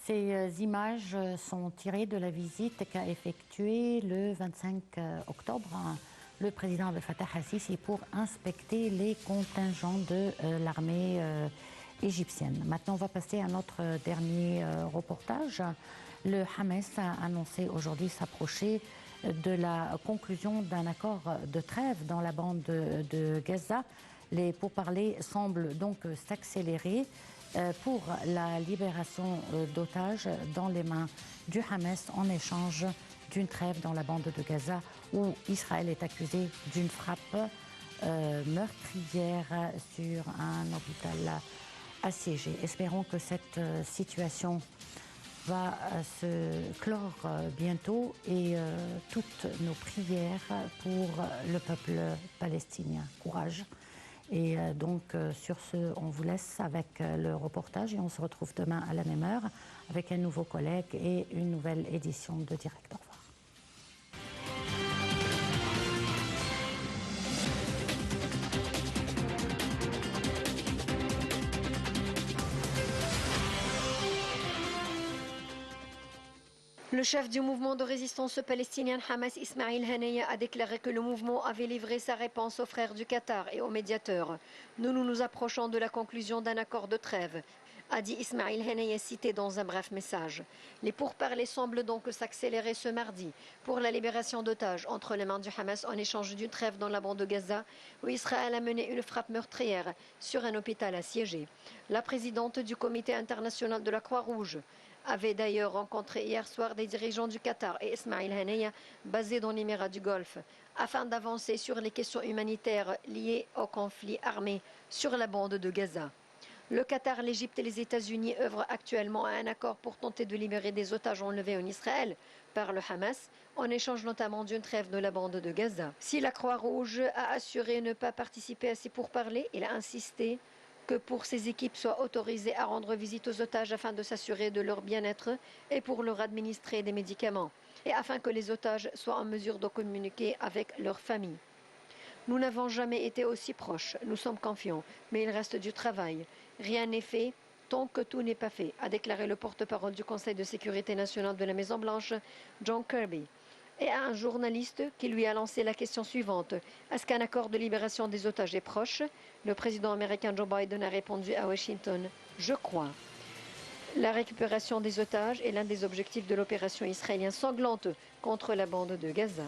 Ces images sont tirées de la visite qu'a effectuée le 25 octobre le président Abdel Fattah al-Sisi pour inspecter les contingents de l'armée égyptienne. Maintenant, on va passer à notre dernier reportage. Le Hamas a annoncé aujourd'hui s'approcher de la conclusion d'un accord de trêve dans la bande de Gaza. Les pourparlers semblent donc s'accélérer pour la libération d'otages dans les mains du Hamas en échange d'une trêve dans la bande de Gaza où Israël est accusé d'une frappe meurtrière sur un hôpital assiégé. Espérons que cette situation va se clore bientôt et toutes nos prières pour le peuple palestinien. Courage. Et donc sur ce, on vous laisse avec le reportage et on se retrouve demain à la même heure avec un nouveau collègue et une nouvelle édition de Direct. Au revoir. Le chef du mouvement de résistance palestinien Hamas, Ismail Haniyeh, a déclaré que le mouvement avait livré sa réponse aux frères du Qatar et aux médiateurs. Nous approchons de la conclusion d'un accord de trêve, a dit Ismail Haniyeh, cité dans un bref message. Les pourparlers semblent donc s'accélérer ce mardi pour la libération d'otages entre les mains du Hamas en échange d'une trêve dans la bande de Gaza où Israël a mené une frappe meurtrière sur un hôpital assiégé. La présidente du comité international de la Croix-Rouge avait d'ailleurs rencontré hier soir des dirigeants du Qatar et Ismail Haniyeh basés dans l'Émirat du Golfe afin d'avancer sur les questions humanitaires liées au conflit armé sur la bande de Gaza. Le Qatar, l'Égypte et les États-Unis œuvrent actuellement à un accord pour tenter de libérer des otages enlevés en Israël par le Hamas, en échange notamment d'une trêve de la bande de Gaza. Si la Croix-Rouge a assuré ne pas participer à ces pourparlers, il a insisté que pour ces équipes soient autorisées à rendre visite aux otages afin de s'assurer de leur bien-être et pour leur administrer des médicaments, et afin que les otages soient en mesure de communiquer avec leurs familles. Nous n'avons jamais été aussi proches, nous sommes confiants, mais il reste du travail. Rien n'est fait tant que tout n'est pas fait, a déclaré le porte-parole du Conseil de sécurité nationale de la Maison-Blanche, John Kirby. Et à un journaliste qui lui a lancé la question suivante. Est-ce qu'un accord de libération des otages est proche? Le président américain Joe Biden a répondu à Washington. Je crois. La récupération des otages est l'un des objectifs de l'opération israélienne sanglante contre la bande de Gaza.